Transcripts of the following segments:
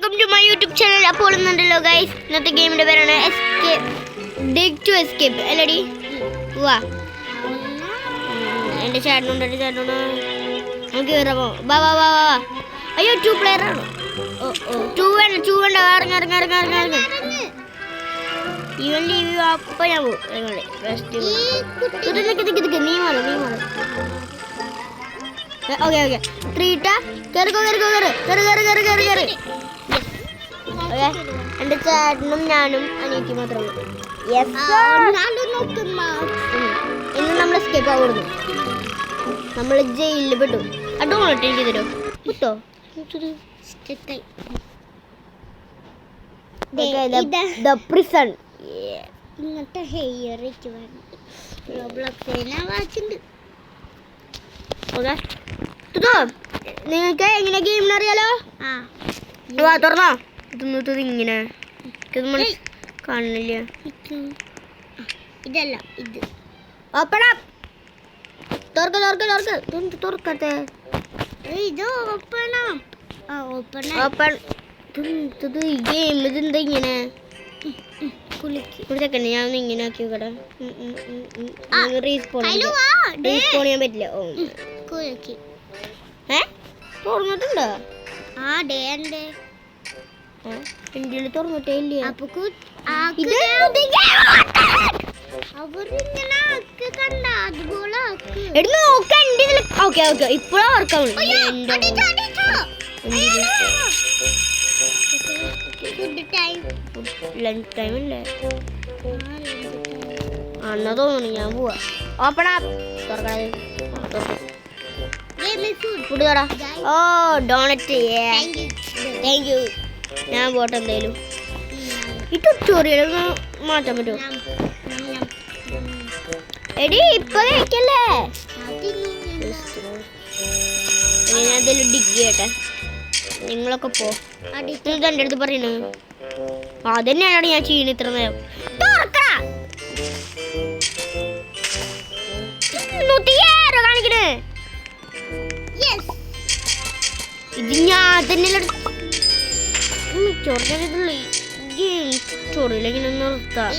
Welcome to my YouTube channel. അപ്പോൾ ഇന്നുണ്ടല്ലോ guys, ഇന്നത്തെ ഗെയിമിന്റെ പേരാണ് ഡിഗ് ടു എസ്കേപ്പ് അല്ലടി. വാ, എൻ്റെ ചേട്ടനുണ്ട്, നമുക്ക് കയറാമോ? വാ വാ വാ വാ. അയ്യോ, 2 പ്ലെയർ ആണ്. ടൂ വേണ്ട. ഇറങ്ങ ഇവൻ ലീവ്. അപ്പം ഞാൻ പോകും. നീ മാറും. ഓക്കെ 3 ഇട്ടാ കയറി. എൻ്റെ ചേട്ടനും ഞാനും അനിയത്തി മാത്രമേ ഉള്ളൂ. ഇന്ന് നമ്മൾ എസ്കേപ്പ് ആവുന്നു. നമ്മൾ ജയിലിൽ പെട്ടു. അഡോണട്ട് എനിക്ക് തരും കിട്ടോ? പ്രിസൺ ഇങ്ങനത്തെ ഹെയർ നിങ്ങൾക്ക് എങ്ങനെ ഗെയിമിന് അറിയാലോ? തുറന്നോ? ഇതൊന്നും ഇങ്ങനെ കാണില്ല. ഇതല്ല ഇത്. Open up. തുറക്കട്ടെ. ഇത് ഓപ്പൺ ഓപ്പൺ. ഗെയിം ഇതെന്താ ഇങ്ങനെ? കുളിക്കണ്ട. ഞാൻ ഇങ്ങനെ ആക്കി നോക്കട്ടെ. റീസ്പോൺ ചെയ്യാൻ പറ്റില്ല. തുറന്നിട്ടുണ്ടോ? ഇന്ത്യയിൽ തുറന്നിട്ടേ ഇല്ല. ഇപ്പോഴാ ഓർക്കാൻ ലഞ്ച് ടൈം അല്ലേ? അന്നാ തോന്നുന്നു. ഞാൻ പോവാ. Open up. ഫുഡ് തടാ. ഓ, ഡോണറ്റ്. Thank you. ഞാൻ പോട്ടെ. എന്തായാലും ഈ ട്യൂട്ടോറിയൽ ഒന്ന് മാറ്റാൻ പറ്റുമോ? എടി ഇപ്പൊ കഴിക്കല്ലേ? ഞാൻ എന്തെങ്കിലും ഡിഗ് ചെയ്യട്ടെ. നിങ്ങളൊക്കെ പോ. എൻ്റെ അടുത്ത് പറയണു. അതന്നെയാണ് ഞാൻ ചെയ്യുന്നത് ഇത്ര നേരം. കാണിക്കണേ. ഇത് ഞാൻ തന്നെ ചോറിലെങ്ങനെ നിർത്താം.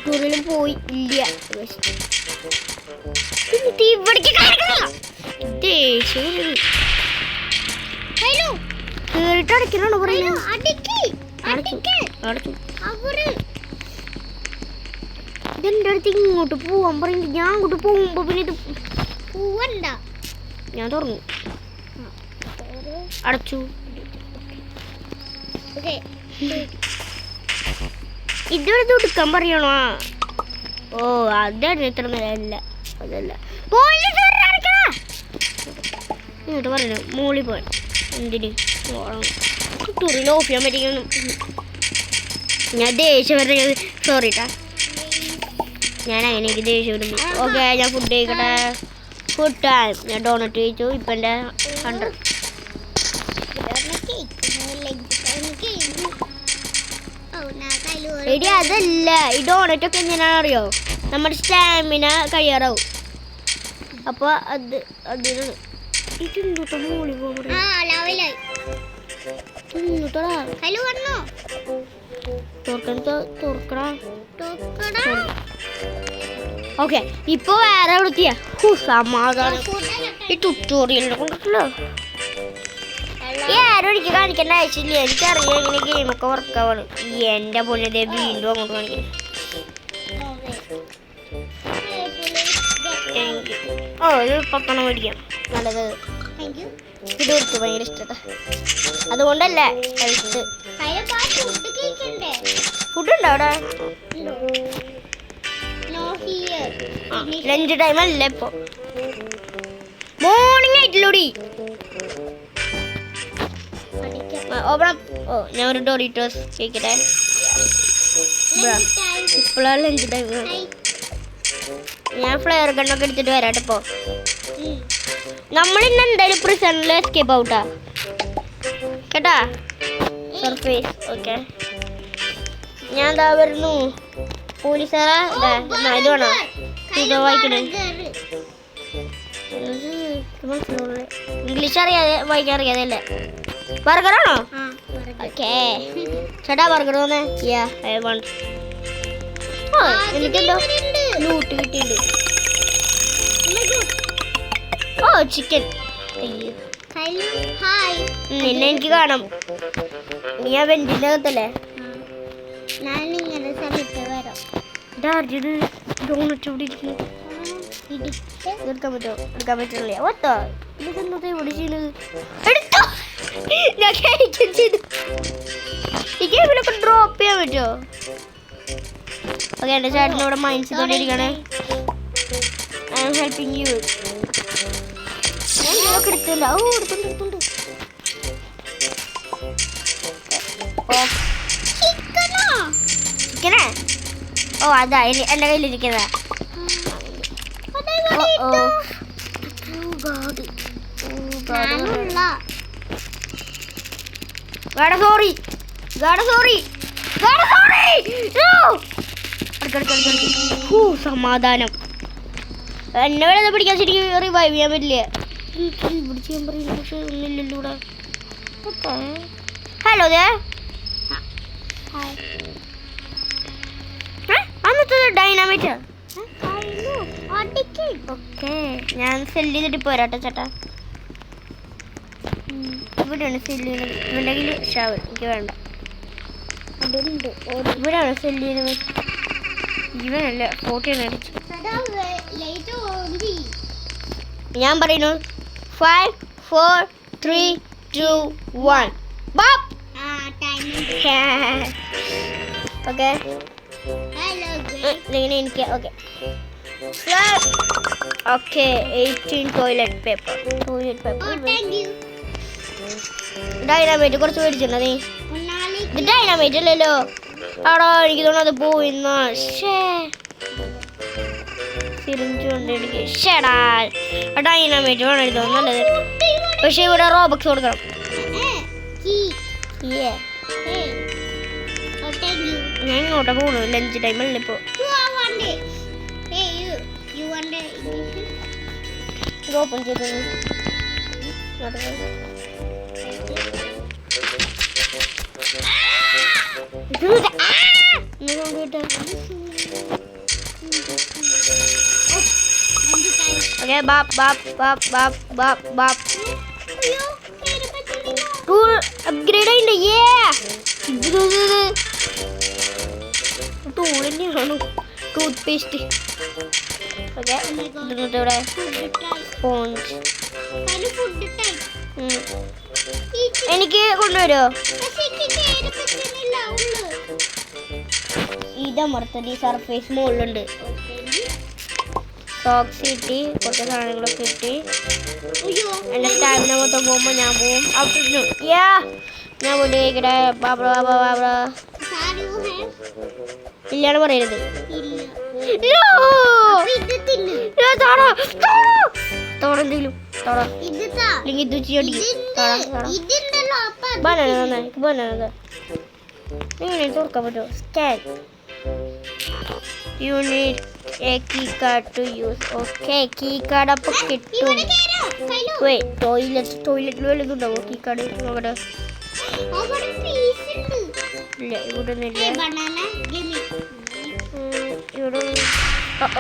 ടൂറിലും പോയി ഇല്ല. കേറിട്ട് അടയ്ക്കണോ പറയുന്നു? ഇതെന്റെ അടുത്ത് ഇങ്ങോട്ട് പോവാൻ പറയുന്നു. ഞാൻ അങ്ങോട്ട് പോകുമ്പോ പിന്നെ ഇത് പോവണ്ട. ഞാൻ തുറന്നു, അടച്ചു. ഇതെടുത്ത് എടുക്കാൻ പറയണോ? ഓ, അതാണ് ഇത്ര നേരമല്ല. അതല്ല ഇങ്ങോട്ട് പറയണ മോളി പോയി. എന്തിന് ടൂറിൽ ഓഫ് ചെയ്യാൻ പറ്റിക്കുന്നു. ഞാൻ ദേഷ്യം വരുന്നത്. സോറി ട്ടാ, ഞാൻ അങ്ങനെ എനിക്ക് ദേഷ്യം വരുന്നു. ഓക്കെ, ഞാൻ ഫുഡ് കഴിക്കട്ടെ. Food time. ഞാൻ ഡോണറ്റ് കഴിച്ചു. ഇപ്പം എൻ്റെ 100. എടി അതല്ല, ഈ ഡോണറ്റ് ഒക്കെ എങ്ങനെയാണെന്ന് അറിയോ? നമ്മുടെ സ്റ്റാമിന കഴിയാറാവും. അപ്പോൾ അതിനാണ് ഇതെന്തോട്ടോ മോളി പോകുന്നത്. ഓക്കെ, ഇപ്പൊ വേറെ എവിടെത്തിയാ? സമാധാനം. ഈ ട്യൂട്ടോറിയലിനെ കൊണ്ടിട്ടല്ലോ ആരും എനിക്ക് കാണിക്കേണ്ട ആവശ്യമില്ല. എനിക്കറിയാം എങ്ങനെ ഗെയിമൊക്കെ വർക്കാവാണ്. എൻ്റെ പോലെ വീണ്ടും അങ്ങോട്ട് കാണിക്കണം. ഒരു 10 മേടിക്കാം. നല്ലത്. ഇത് കൊടുത്തു ഭയങ്കര ഇഷ്ടത്തെ. അതുകൊണ്ടല്ലേ ഹെൽത്ത്. ഫുഡ് ഉണ്ടോ അവിടെ? ലഞ്ച് ടൈം അല്ലേ ഇപ്പൊ? മോർണിംഗ് ആയിട്ടില്ലോടി. ഓപ്പൺ. ഓ, ഞാൻ ഒരു ഡോറിറ്റോസ് കഴിക്കട്ടെ. ഇപ്പോഴാണ് ലഞ്ച് ടൈം. ഞാൻ ഫ്ലെയർ ഗണ്ണൊക്കെ എടുത്തിട്ട് വരാട്ടെ. ഇപ്പോൾ നമ്മളിന്ന് എന്തായാലും പ്രിസണിൽ എസ്കേപ്പ് ഔട്ടാ കേട്ടാ. സർഫേസ്. ഓക്കെ, ഞാൻ എന്താ വരുന്നു. പോലീസുകാരാ ഇത് വേണോ? യൂട്യൂബ് വായിക്കണേ. ഇംഗ്ലീഷ് അറിയാതെ വായിക്കാൻ അറിയാതല്ലേ? ബർഗറാണോ? ഓക്കേ ചേട്ടാ ബർഗർ തന്നെ. എനിക്കെന്തോ ലൂട്ട് കിട്ടിയിട്ടുണ്ട്. ഓ ചിക്കൻ. നിന്നെ എനിക്ക് കാണാം. നീ ആ വെന്റിന്റെ അകത്തല്ലേ? ഞാനിങ്ങനെ സ്ഥലത്ത് വരാം. ഡോണറ്റ് ഇവിടെ ഇരിക്കുന്നു. എടുക്കാൻ പറ്റുമോ? എടുക്കാൻ പറ്റില്ല. ഒത്തോ ഇതെന്നത് ഇവിടെ ചെയ്യുന്നത്? എടുത്തോ. ഞാൻ കഴിക്കും ചെയ്തു. ഈ ഗെയിമിലൊക്കെ ഡ്രോപ്പ് ചെയ്യാൻ പറ്റുമോ? ഓക്കെ എൻ്റെ ചേട്ടനോട് മൈൻഡ് ചെയ്തോണ്ടിരിക്കണേ. I am helping you. ഞാൻ ഇതൊക്കെ എടുത്തില്ല. ഓ എടുത്തുണ്ട്. ചിക്കനാ? ഓ അതാ എൻ്റെ കയ്യിലിരിക്കുന്നതാ. സമാധാനം. എന്നെ വേണം പിടിക്കാൻ ശരിക്കും റിവൈവ് ചെയ്യാൻ പറ്റില്ല. പിടിച്ചാൻ പറയുന്നു പക്ഷെ ഒന്നില്ലല്ലോ ഇവിടെ. ഹലോ അന്നത്തെ ഡൈനാമൈറ്റ്. ഓക്കെ ഞാൻ സെല് ചെയ്തിട്ട് പോരാട്ടോ ചേട്ടാ. ഇവിടെയാണ് സെല് ചെയ്യുന്നത്. ഇവൻ്റെ കയ്യിൽ ഷവർ എനിക്ക് വേണ്ട. ഇവിടെയാണ് സെല് ചെയ്യുന്നത്. ഇവനല്ല 40 അടിച്ചു. ഞാൻ പറയുന്നു 5 4 3 2 1 ബാപ്പ്. ഓക്കെ എനിക്ക് okay okay 18 toilet paper. Dynamite കുറച്ച് മേടിച്ചിട്ടുണ്ടോ നീ? ഇത് ഡൈനാമൈറ്റ് അല്ലല്ലോ. ആടോ എനിക്ക് തോന്നുന്നു അത് പോയിന്ന. സിറിഞ്ച് കൊണ്ട് എനിക്ക് ഷെടാ ഡൈനാമൈറ്റ് വേണം എനിക്ക് തോന്നുന്നു നല്ലത്. പക്ഷെ ഇവിടെ റോബക്സ് കൊടുക്കണം. ഞാൻ ഇങ്ങോട്ടാ പോണു. ലഞ്ച് ടൈം അല്ലേ ഇപ്പോ. ഓപ്പൺ ചെയ്തു. Okay bap bap bap bap bap bap. Tool upgrade ആയിട്ടുണ്ട്. ടൂൾ തന്നെയാണോ? Tooth paste. ഓക്കെ ഇവിടെ സ്പോഞ്ച് എനിക്ക് കൊണ്ടുവരുമോ? ഇതമർത്തത് ഈ സർഫേസ് മുകളിലുണ്ട്. സോക്സ് കിട്ടി, കുറച്ച് സാധനങ്ങളൊക്കെ കിട്ടി. എൻ്റെ സ്റ്റാമിന മൊത്തം പോകുമ്പോൾ ഞാൻ പോവും. ഔട്ടിരുന്നു ഞാൻ പോയിക്കട്ടെ. ഇല്ലാണ്ട് പറയരുത്. തോടെന്തെങ്കിലും അല്ലെങ്കിൽ ഇത് ഇങ്ങനെ തുറക്കാൻ പറ്റുമോ? Scan you need a key card to use. Okay key card അപ്പം കിട്ടും. ടോയ്ലറ്റിൽ വല്ലതുണ്ടാവോ കീ കാർഡ്? നോക്കട്ടെ. ഇല്ല ഇവിടെ ഒന്നുമില്ല. ഇവിടെ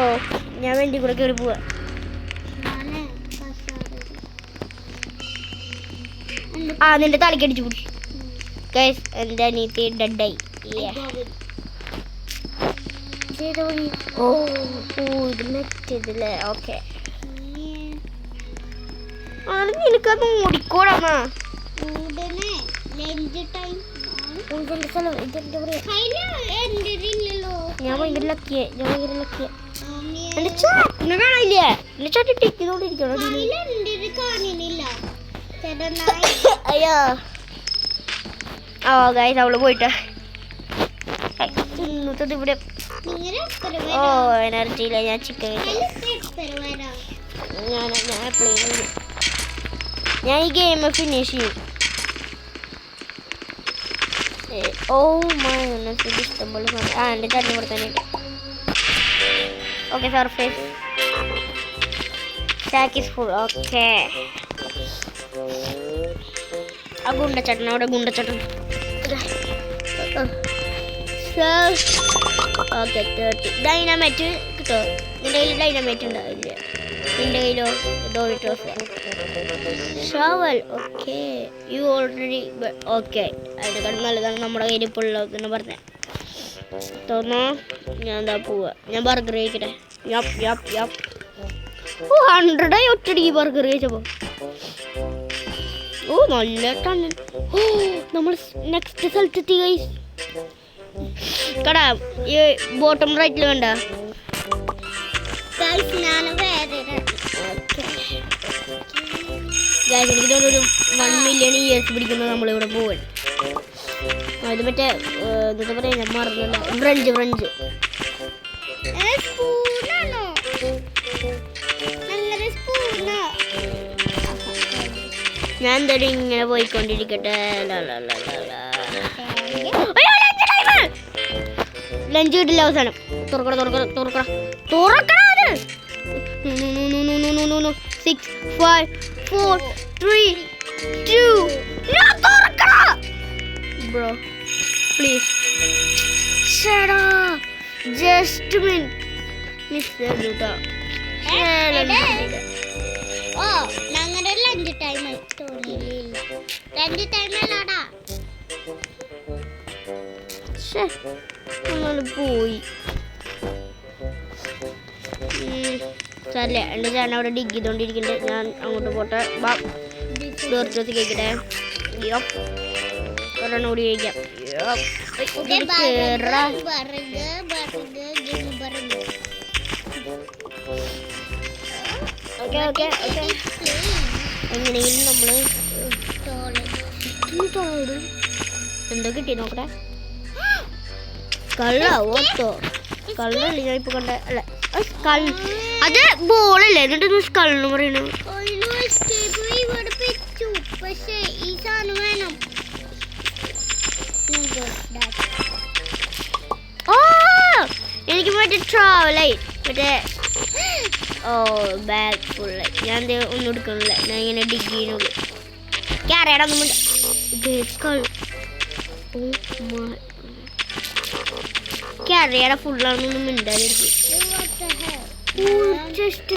ഓ ഞാൻ വേണ്ടി കൂടെ കയറി പോവാ. നിന്റെ തലക്കടിച്ചു പിടി. ഗൈസ് എൻ്റെ അനിയത്തി ഡെഡായി. ഓ ഇത് മെറ്റല്ലേ? ഓക്കെ നിനക്കത് ഓടിക്കോടാ. ഞാൻ ഭയങ്കര ലക്കിയെ. എന്റെ ചേട്ടനെ കാണാനില്ലേ? എന്റെ ചേട്ടൻ ടിക്കുന്നോണ്ടിരിക്കണോ? അയ്യോ ഓ ഗൈസ് അവള് പോയിട്ട് ഇവിടെ. ഓ എനർജി ഇല്ല. ഞാൻ ചിക്കൻ ഞാൻ ഈ ഗെയിം ഫിനിഷ് ചെയ്യും. ഓ മൈ ഇഷ്ടംപോലെ എൻ്റെ ചേട്ടനെ കൊടുക്കാനായിട്ട്. Okay surface stack is full. Okay ആ ഗുണ്ടച്ചട്ടൻ അവിടെ ഗുണ്ടച്ചട്ടൻ. ഓക്കെ 30 ഡൈനാമൈറ്റ് കിട്ടോ? നിന്റെ കയ്യിൽ ഡൈനാമൈറ്റ് ഉണ്ടോ? ഇല്ല. നിന്റെ കയ്യിലോ? Doritos shovel. Okay you already. Okay അതിനെക്കാൾ നല്ലതാണ് നമ്മുടെ കയ്യിൽ ഇപ്പോൾ ഉള്ളതെന്ന് പറഞ്ഞ തോന്നോ. ഞാൻ എന്താ പോവാ, ഞാൻ ബർഗർ കഴിക്കട്ടെ. Yup yup yup. 100 ഒറ്റടി ബർഗർ കഴിച്ചപ്പോ. ഓ നല്ല ടണ്ണൻ. ഓ നമ്മൾ നെക്സ്റ്റ് സ്ഥലത്തെത്തി ഗൈസ്. കടാ ഈ ബോട്ടം റൈറ്റിൽ വേണ്ട എനിക്ക് തോന്നുന്നു 1 മില്യൺ ഇയേഴ്സ് പിടിക്കുന്നത് നമ്മളിവിടെ പോവാൻ. ഇത് മറ്റേ എന്താ പറയാ, ഞാൻ മറന്നില്ല. ഫ്രഞ്ച് ഞാൻ എന്തായാലും ഇങ്ങനെ പോയിക്കൊണ്ടിരിക്കട്ടെ. ലഞ്ച് കിട്ടില്ല അവസാനം. തുറക്കട 6 5 4 3 2 bro please shut up just a minute miss ചെയ്തുട്ടാ. ഓ ഞങ്ങളുടെ ലഞ്ച് ടൈം തോന്നിയില്ല. ലഞ്ച് ടൈമിലാടാ പോയി സാറല്ലേ. എൻ്റെ ചേട്ടൻ അവിടെ ഡിഗ് ചെയ്തോണ്ടിരിക്കുന്നുണ്ട്. ഞാൻ അങ്ങോട്ട് പോട്ടെ. ഡോർച്ചോസ് കഴിക്കട്ടെ. ഒരെണ്ണം കൂടി കഴിക്കാം. എങ്ങനെയെങ്കിലും നമ്മള് എന്തോ കിട്ടി നോക്കട്ടെ. കള്ളോ കള്ളല്ലേ ഞാൻ ഇപ്പൊ കണ്ട. അല്ല അത് ബോളല്ലേ, എന്നിട്ട് സ്കളെന്ന് പറയണ. പക്ഷേ ഈ സാധനം വേണം. എനിക്ക് മറ്റേ ട്രാവലായി മറ്റേ ബാഗ് ഫുള്ളായി. ഞാൻ ഒന്നും എടുക്കണില്ല. ഞാൻ ഇങ്ങനെ ഡിഗ് ചെയ്യുന്നുള്ളൂ. ക്യാരേടൊന്നും ക്യാരയുടെ ഫുള്ളാണെന്നൊന്നും മിണ്ടാതിരിക്കും. ജസ്റ്റ്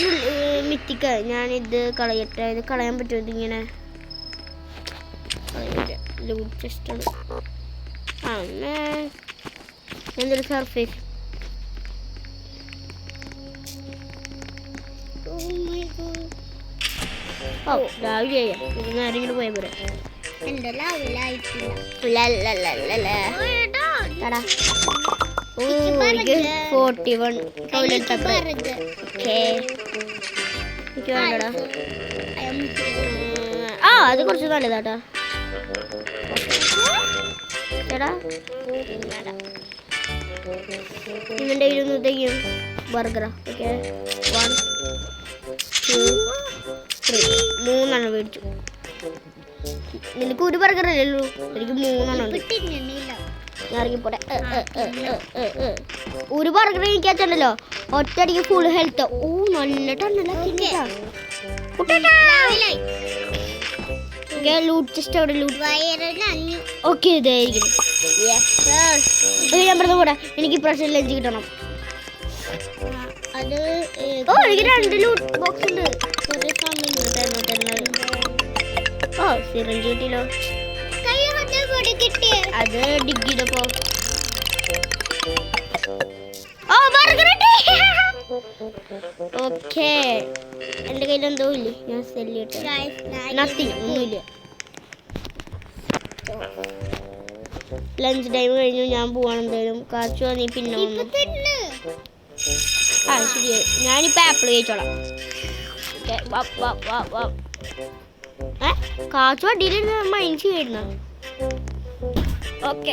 മിത്തിക്ക. ഞാനിത് കളയട്ടെ. ഇത് കളയാൻ പറ്റുമോ? ഇതിങ്ങനെ ലൂട്ട് ചെസ്റ്റാണ്. എന്തൊരു സർഫേസ്. ഓ രാവിലെ നേരം ഇങ്ങോട്ട് പോയാൽ പോരെ. ഓ 41 എനിക്ക് വേണ്ടടാ. അത് കുറച്ച് നല്ലതാട്ടാ ചേട്ടാ. ഇവൻ്റെ കയ്യിലൊന്ന് തെയ്യും ബർഗറാ. ഓക്കെ 1 2 3 3 മേടിച്ചു. നിനക്ക് ഒരു ബർഗർ അല്ലല്ലോ, എനിക്ക് 3 ഉണ്ട്. ഞാൻ ഇറങ്ങിപ്പോട്ടെ. ഒരു ബർഗർ എനിക്കല്ലോ ഒറ്റയടിക്ക് ഫുൾ ഹെൽത്ത്. ഓ നല്ല ടണ്ണല്ല. ഓക്കെ ഇതായിരിക്കും. ഞാൻ പറഞ്ഞ കൂടെ എനിക്ക് പ്രഷർ ലഞ്ച് കിട്ടണം. അത് ഓ എനിക്ക് 2 ലൂട്ട് ബോക്സ് ഉണ്ട്. ഓ സിറിഞ്ച് കിട്ടിയല്ലോ. അത് ഡിഗ് ചെയ്തപ്പോ ഓക്കെ. എൻ്റെ കയ്യിൽ എന്തോ ഇല്ലേ, ഞാൻ സെല്ല് ചെയ്തിട്ട് നത്തിങ് ഒന്നുമില്ല. ലഞ്ച് ടൈം കഴിഞ്ഞു. ഞാൻ പോവാണ് എന്തായാലും. കാച്ചു നീ പിന്നെ വന്നു. ശരിയായി. ഞാനിപ്പോൾ ആപ്പിൾ കഴിച്ചോളാം. കാച്ചു അടിയിലിരുന്ന് മൈൻസ് ചെയ്യുന്ന. Okay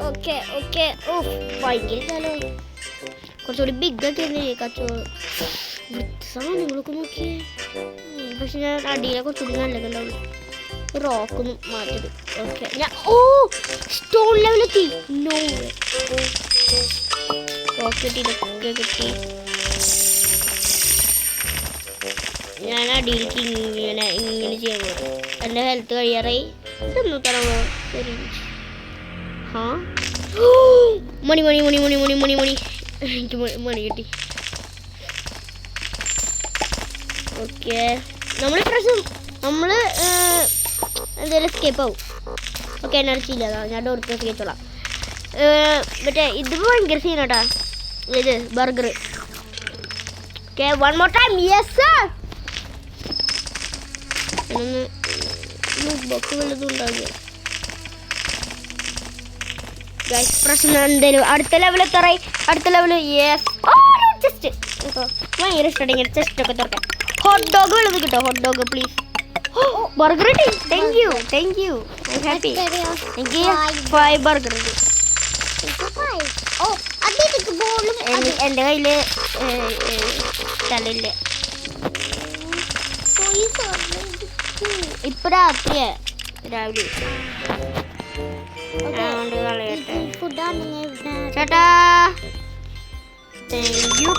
okay okay. ഓ ഭയങ്കര സ്ഥലമായി. കുറച്ചുകൂടി ബിഗ് ഒക്കെ കാച്ചു. സാധനങ്ങളൊക്കെ നോക്കിയേ. പക്ഷെ ഞാൻ അടിയിലെ കുറച്ചുകൂടി നല്ലതുണ്ടാവുള്ളൂ. റോക്കൊന്നും മാറ്റരുത്. ഓക്കെ ഞാൻ സ്റ്റോൺ ലെവലെത്തി. നോ പോക്കറ്റ് ഇതൊക്കെ കിട്ടി. ഞാൻ അടിയിലേക്ക് ഇങ്ങനെ ചെയ്യാൻ പോകും. എൻ്റെ ഹെൽത്ത് കഴിയാറായി. ഇതൊന്നും തരമോ? ആ മണി മണി മണി മണി മണി മണി മണി എനിക്ക് മണി കിട്ടി. ഓക്കെ, നമ്മൾ പ്രശ്നം നമ്മൾ എന്തായാലും എസ്കേപ്പ് ആവും. ഓക്കെ, എനർജി ഇല്ലാതാ. ഞാൻ ഡോർക്ക് എസ്കേച്ചോളാം. മറ്റേ ഇത് ഭയങ്കര സീനാട്ടാ, ഇത് burger. Okay, one more time. Yes sir. Box വല്ലതും ഉണ്ടാവില്ല. പ്രശ്നം എന്തേലും അടുത്ത ലെവൽ എത്തറായി. അടുത്ത ലെവൽ. യെസ്. ചെസ്റ്റ് ഭയങ്കര ഇഷ്ടമാണ് ഇങ്ങനെ ചെസ്റ്റ് ഒക്കെ തുറക്കാൻ. ഹോട്ട് ഡോഗ് വല്ലതും കിട്ടോ? Hot dog please. ബർഗർ കിട്ടി. Thank you thank you. I happy. എനിക്ക് 5 ബർഗർ ഉണ്ട്. എൻ്റെ കയ്യിൽ സ്ഥലമില്ല. ഇപ്പൊ രാത്രിയാ, രാവിലെ അതുകൊണ്ട് കളയട്ടെ. ചേട്ടാ താങ്ക് യു.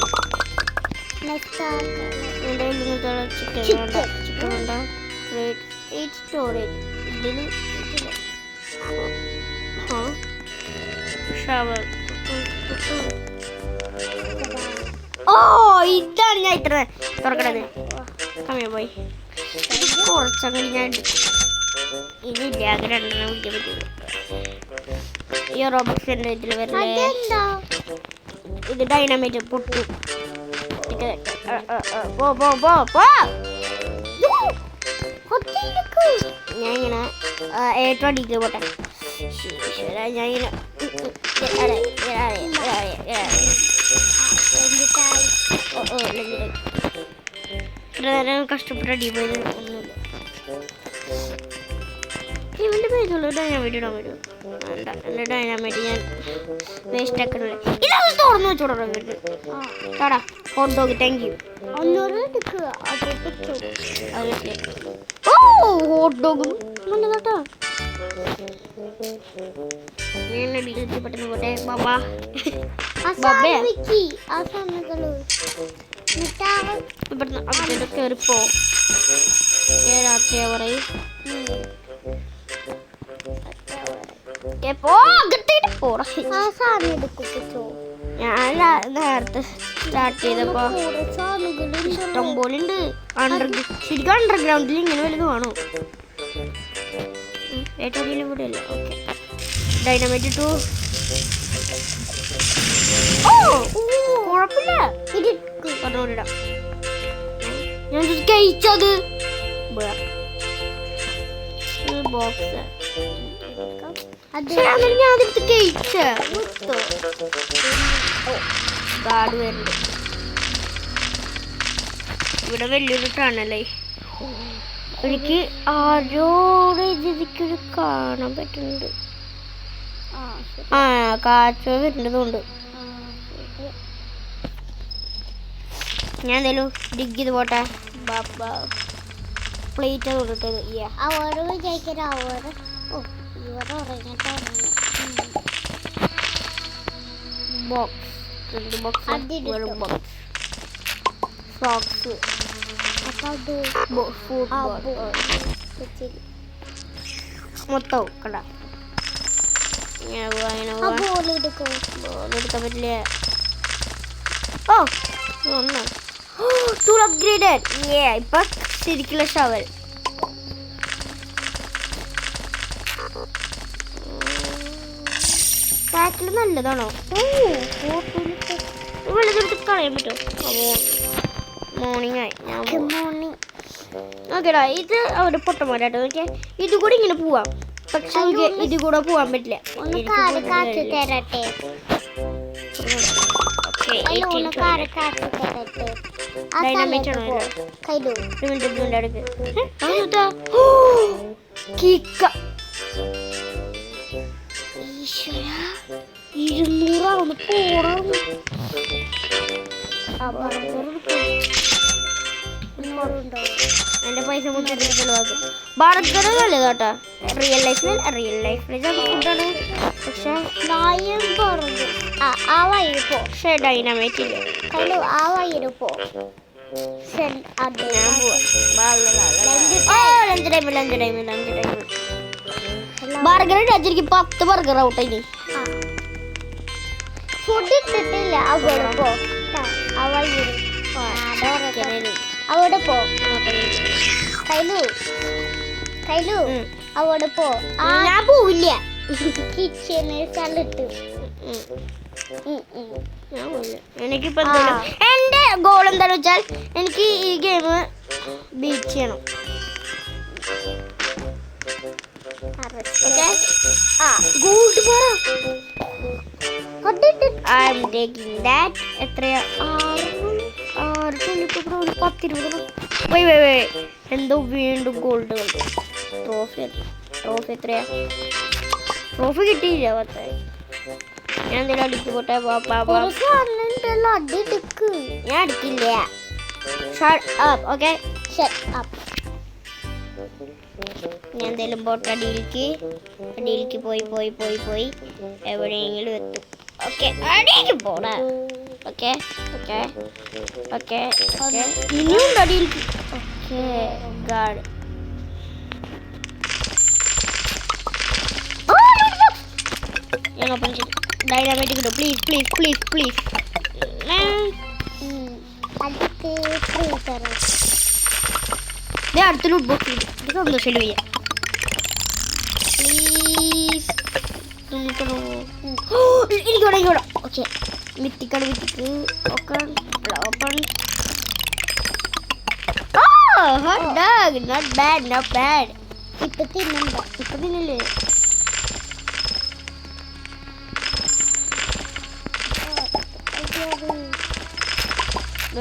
ചിക്കൻ വേണ്ട. സ്റ്റോറേജ് ഇതിൽ ഷവർ. ഓ ഇതാണ് ഞാൻ ഇത്ര തുറക്കണത്. കമ്മിയാ പോയി. കുറച്ചങ്ങനെ ഞാൻ ഇതില്ല, അങ്ങനെ 2 വിളിക്കാൻ പറ്റുള്ളൂ. ഈ റോബോക്സിൻ്റെ ഇതിൽ വരല്ലേ. ഇത് ഡൈനാമൈറ്റ് പൊട്ടു. ഞാൻ ഇങ്ങനെ ഏറ്റവും അടിക്കുക പോട്ടെ. ഞാൻ ഇങ്ങനെ കഷ്ടപ്പെട്ട് അടിപോയത് ഒന്നുമില്ല. ഇവൻ്റെ പേരുള്ള ഡൈനാമൈറ്റ് ഇടാൻ പറ്റുമോ? വേണ്ട, എൻ്റെ ഡൈനാമൈറ്റ് ഞാൻ വേസ്റ്റ് ആക്കണില്ല. ഇതൊന്ന് തുറന്നു വെച്ചോടാ. Tada hot dog. Thank you. ഓ ഹോട്ട് ഡോഗും നല്ലതാട്ടാ. പെട്ടെന്ന് പോട്ടെ. ബാബാ ഇവിടുന്ന് അവിടെ കയറിപ്പോ. രാത്രിയാ പറയും. ഞാൻ നേരത്തെ സ്റ്റാർട്ട് ചെയ്തപ്പോ ഇഷ്ടം പോലെ ഉണ്ട്. ശരിക്കും അണ്ടർഗ്രൗണ്ടിൽ ഇങ്ങനെ വലുത് വേണോ? ഏറ്റവും വലിയ ഇവിടെ അല്ല. ഓക്കെ, ഡൈനാമൈറ്റ് ഇട്ടു. കുഴപ്പമില്ല, പറഞ്ഞോടിടാം. ഞാൻ കഴിച്ചത് ബോക്സ് ഞാനെടുത്ത് കഴിച്ച കാട് വരുന്നുണ്ട്. ഇവിടെ വലിയൊരു ടണലേ. എനിക്ക് ആരോട് ഇതിക്കൊരു കാണാൻ പറ്റുന്നുണ്ട്. ആ കാഴ്ച വരുന്നതുകൊണ്ട് ഞാൻ എന്തായാലും ഡിഗ് ചെയ്ത് പോട്ടെ. പ്ലേറ്റ് കൊണ്ടിട്ടത് സോക്സ് മൊത്തം കട. എടുക്കാൻ പറ്റില്ല. ഓ ഒന്ന് ടൂൾ അപ്ഗ്രേഡഡ്. ഇപ്പൊ ശരിക്കുള്ള ഷവൽ. പാക്കിൽ നല്ലതാണോ? വെള്ളത്തിലെടുത്ത് കളയാൻ പറ്റുമോ? മോർണിംഗ് ആയി. ഓക്കേടാ, ഇത് അവിടെ പൊട്ടന്മാരാട്ടോ. ഓക്കെ, ഇത് കൂടെ ഇങ്ങനെ പോവാം. പക്ഷെ ഇത് കൂടെ പോവാൻ പറ്റില്ല. ഡൈനാമൈറ്റ് ആണോ? കിക്ക 200 പോണം. ഇരുന്നൂറുണ്ടോ? എൻ്റെ പൈസ മൊത്തം ചിലവാക്കും. ബർഗർ നല്ലതാട്ടാ. റിയൽ ലൈഫിൽ ഫുഡാണ്. പക്ഷെ നായം പറഞ്ഞു ആ വഴിപ്പോ പക്ഷേ ഡൈനാമൈറ്റ് ഇല്ല. കണ്ടു ആ വഴിപ്പോ അതെ ഞാൻ ബർഗർ എനിക്ക് 10 ബർഗർ ഔട്ടായി. ഫുഡ് ഇട്ടിട്ടില്ല അവിടെ പോ അവിടെ പോ കൈലു അവിടെ പോ. ഞാൻ പോവില്ല. കിച്ചണിൽ സ്ഥലത്ത് എനിക്കിപ്പോ എന്റെ ഗോൾ എന്താന്ന് വെച്ചാൽ എനിക്ക് ഈ ഗെയിം ബീറ്റ് ചെയ്യണം. എത്രയാ? 10-20 എന്തോ വീണ്ടും ഗോൾഡ് കണ്ടു. ട്രോഫി എത്രയാ? ട്രോഫി കിട്ടിയില്ല. 10 ഞാൻ എന്തെങ്കിലും അടിച്ചു പോട്ടെ. ഞാൻ അടിക്കില്ല. ഓക്കെ ഞാൻ എന്തായാലും പോട്ടെ. അടിയിലേക്ക് പോയി എവിടെയെങ്കിലും എത്തും. ഓക്കെ അടിയിലേക്ക് പോടാ. ഓക്കെ ഇനിയും അടിയിലേക്ക്. ഓക്കെ ഗാഡ് ഞാൻ ഓപ്പൺ ചെയ്തു. ഡൈനാമൈറ്റ് കിട്ടും. പ്ലീസ് അടുത്ത ലൂട്ട് ബോക്സ് സന്തോഷം ചെയ്യാം. പ്ലീസ് എനിക്കോടെ. Okay mythic okay open. Not bad. ഇപ്പൊ തിന്നില്ലേ?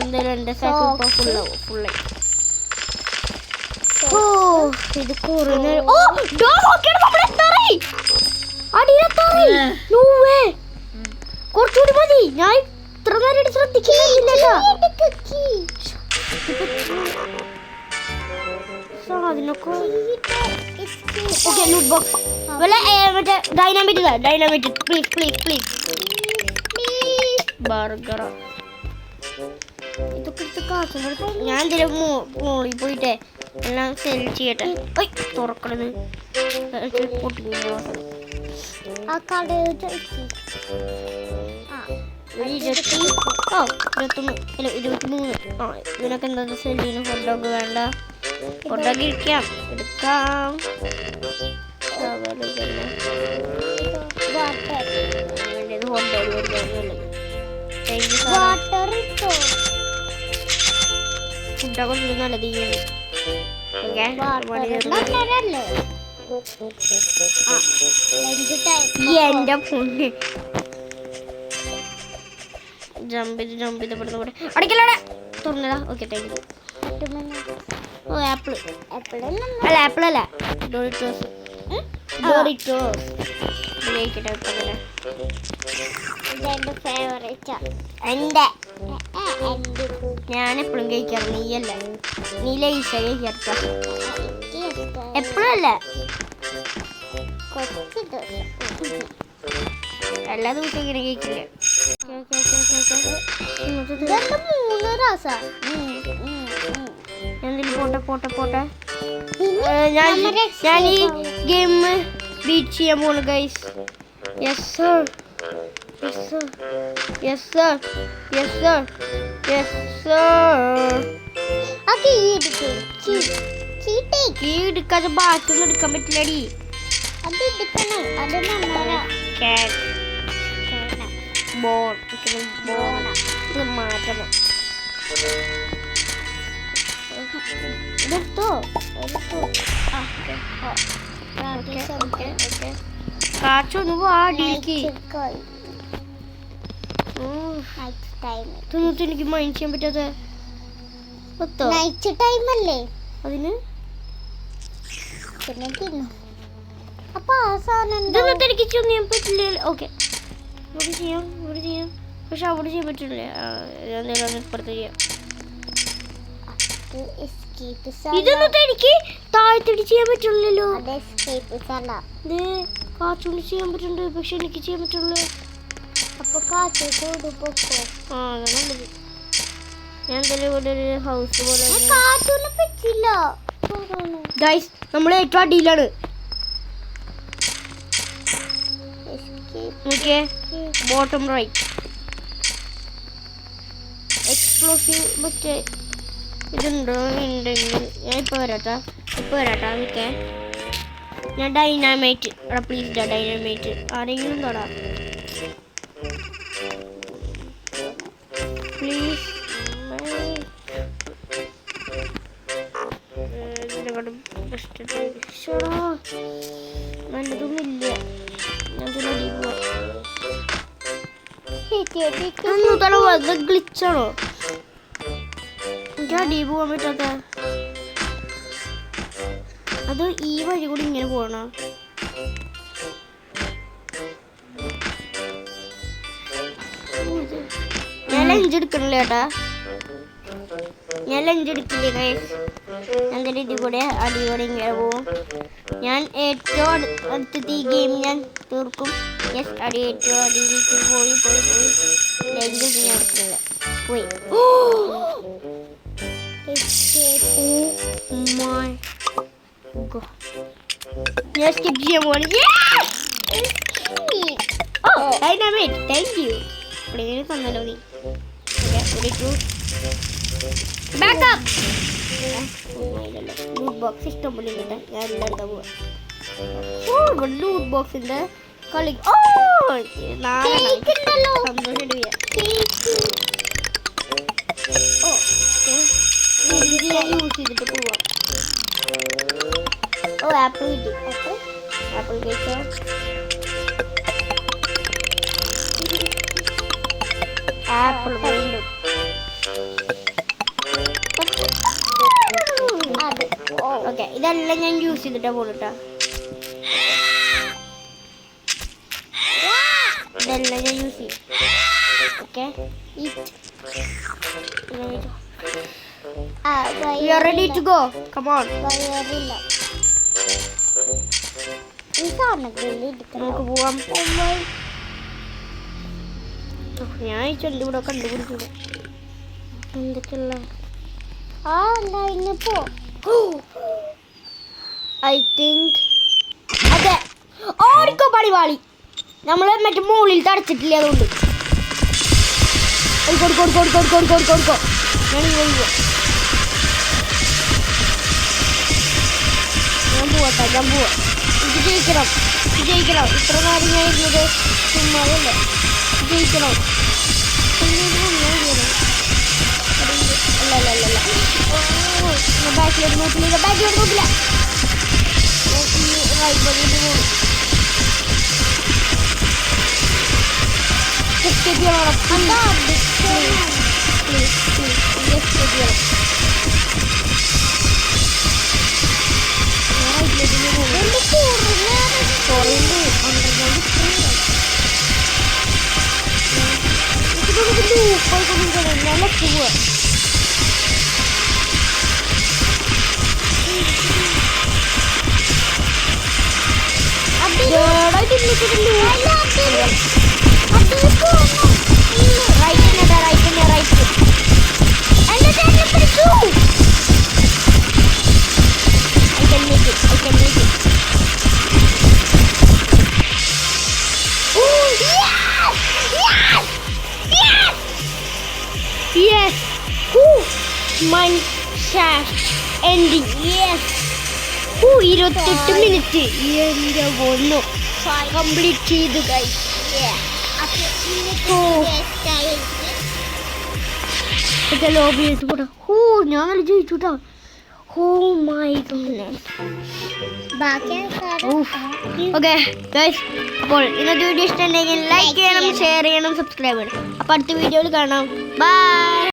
എന്തായാലും എൻ്റെ സൈക്കിൾ ഇപ്പോൾ ഫുള്ളായി. ഇത് കുറച്ചുകൂടി മതി. ഞാൻ ഇത്ര നേരം ശ്രദ്ധിക്കില്ല. ഡൈനാമൈറ്റ് പ്ലീസ് ബർഗർ ഇതൊക്കെ ഞാൻ എന്തെങ്കിലും മോളിൽ പോയിട്ടേ എല്ലാം സെൽ ചെയ്യട്ടെ. തുറക്കണത് ആ കടയിൽ 23. ഇതിനൊക്കെ എന്താ സെൽ ചെയ്യുന്നു? ഹോട്ട് വേണ്ട. ഹോട്ട് എടുക്കാം. ഫുഡൊക്കെ നല്ലത്. എന്റെ പൊന്ന് ജമ്പ് ചെയ്ത് പെടുന്ന പോലെ അടിക്കലോടെ തുറന്നടാ. Okay thank you. ഓ ആപ്പിൾ അല്ല ഡോറിറ്റോസ് ഞാൻ എപ്പോഴും കഴിക്കാറ്. നീയല്ല, നീ ലൈസ കഴിക്കാത്ത. എപ്പോഴല്ല എല്ലാ ദിവസവും ഇങ്ങനെ കഴിക്കില്ല. എന്തെങ്കിലും പോട്ടെ. ഞാൻ ഈ ഗെയിം ബീറ്റ് ചെയ്യാൻ പോണു ഗൈസ്. Yes sir. കീ എടുക്കാതെ ബാറ്റൊന്നും എടുക്കാൻ പറ്റില്ലടി. മാറ്റണം. ഇതെടുത്തോ. കാച്ചൊന്ന് വാടിക്ക്. എനിക്ക് മൈൻഡ് ചെയ്യാൻ പറ്റാതെ ടൈമല്ലേ അതിന്. അപ്പൊ ആ സാധനം എനിക്ക് ചെയ്യാൻ പറ്റില്ല. ഓക്കെ ഇവിടെ ചെയ്യാം പക്ഷെ അവിടെ ചെയ്യാൻ പറ്റില്ല. ഇപ്പുറത്ത് ചെയ്യാം. എസ്കേപ്പ് ഇതൊന്നും എനിക്ക് താഴത്തടി ചെയ്യാൻ പറ്റുള്ളല്ലോ. അത് എസ്കേപ്പ് സ്ഥല. ഇത് കാച്ചുകൊണ്ട് ചെയ്യാൻ പറ്റുന്നുണ്ട്, പക്ഷെ എനിക്ക് ചെയ്യാൻ പറ്റുള്ളൂ. അപ്പൊ കാറ്റ് കൂട് പൊക്കോ. ആ അതാണ് നല്ലത്. ഞാൻ എന്തായാലും ഇവിടെ ഒരു ഹൗസ് പോലെ കാറ്റൊന്നും പറ്റില്ല. ഗൈസ് നമ്മൾ ഏറ്റവും അടിയിലാണ്. നോക്കിയേ ബോട്ടം റൈറ്റ് എക്സ്പ്ലോസീവ് മറ്റേ ഇതുണ്ടോ ഉണ്ടെങ്കിൽ ഞാൻ ഇപ്പോൾ വരാട്ടാ നിൽക്കേ. ഞാൻ ഡൈനാമൈറ്റ് പ്ലീസ് ഡൈനാമൈറ്റ് ആരെങ്കിലും തൊടാ പ്ലീസ്. നല്ലതൊന്നുമില്ല. ഞാൻ ഗ്ലിച്ചാണോ എനിക്ക് അടി പോവാൻ പറ്റാത്ത? അത് ഈ വഴി കൂടി ഇങ്ങനെ പോകണോ? ഞാൻ ലഞ്ച് എടുക്കണില്ല ചേട്ടാ, ഞാൻ ലഞ്ച് എടുക്കില്ലേ ഗൈസ്. എന്തായാലും ഇതിൽ കൂടെ അടിയോടെ ഇങ്ങനെ പോവും. ഞാൻ ഏറ്റവും അടുത്തത് ഈ ഗെയിം ഞാൻ തീർക്കും. യെസ് അടി ഏറ്റവും അടിയിലേക്ക് പോയി ലഞ്ച് ഞാൻ എടുക്കില്ല പോയി. ഞാൻ സ്കിപ്പ് ചെയ്യാൻ പോവാണ്. ഡൈനാമൈറ്റ് താങ്ക് യു പ്ലേന് തന്നല്ലോ നീ. ബാക്കപ്പ് ലൂട്ട് ബോക്സ് ഇഷ്ടംപോലെ ഉണ്ട്. ഞാൻ എല്ലാം എടുക്കാൻ പോവാ. ലൂട്ട് ബോക്സിന്റെ കളി സന്തോഷം യൂസ് ചെയ്തിട്ട് പോവാ. ഓ ആപ്പിൾ കിട്ടി. ആപ്പിൾ കഴിച്ചോ. ആപ്പിൾ വീണ്ടും ഓക്കെ. ഇതെല്ലാം ഞാൻ യൂസ് ചെയ്തിട്ടാ പോകട്ടാ. ഇതെല്ലാം ഞാൻ യൂസ് ചെയ്യും. Okay we are ready to go. Come on. നമുക്ക് പോവാം. ഞാൻ ഈ ചെല്ലു ഇവിടെ കണ്ടുപിടിച്ചത് എന്തൊക്കെയുള്ള ഐ തിങ്ക് അതെ ഓടിക്കോ പടിവാളി. നമ്മൾ മറ്റേ മുകളിൽ തടച്ചിട്ടില്ല, അതുകൊണ്ട് കൊടുക്കോ ഞാൻ പോവാ. ഇത് ജയിക്കണം. ഇത്ര നേരം ഞാൻ ഇരുന്നത് ചുമ്മാതല്ലേ. ജയിക്കണം. ബാക്കിലോട്ട് നോക്കില്ല. റൈറ്റ് വഴിയിട്ട് പോകും. Yes! Mine shaft ending. Yes! 28 minute എൻ്റെ ഒന്നു കംപ്ലീറ്റ് ചെയ്തു ഗൈസ്. ലോബിയിട്ട് പോട്ടെ. ഞാൻ നല്ല ജയിച്ചുട്ടാ. മൈ ഗോഡ്നെസ്. ഓക്കെ ഗൈസ്, അപ്പോൾ ഇന്നത്തെ വീഡിയോ ഇഷ്ടമുണ്ടെങ്കിൽ ലൈക്ക് ചെയ്യണം, ഷെയർ ചെയ്യണം, സബ്സ്ക്രൈബ് ചെയ്യണം. അപ്പോൾ അടുത്ത വീഡിയോയിൽ കാണാം. ബൈ.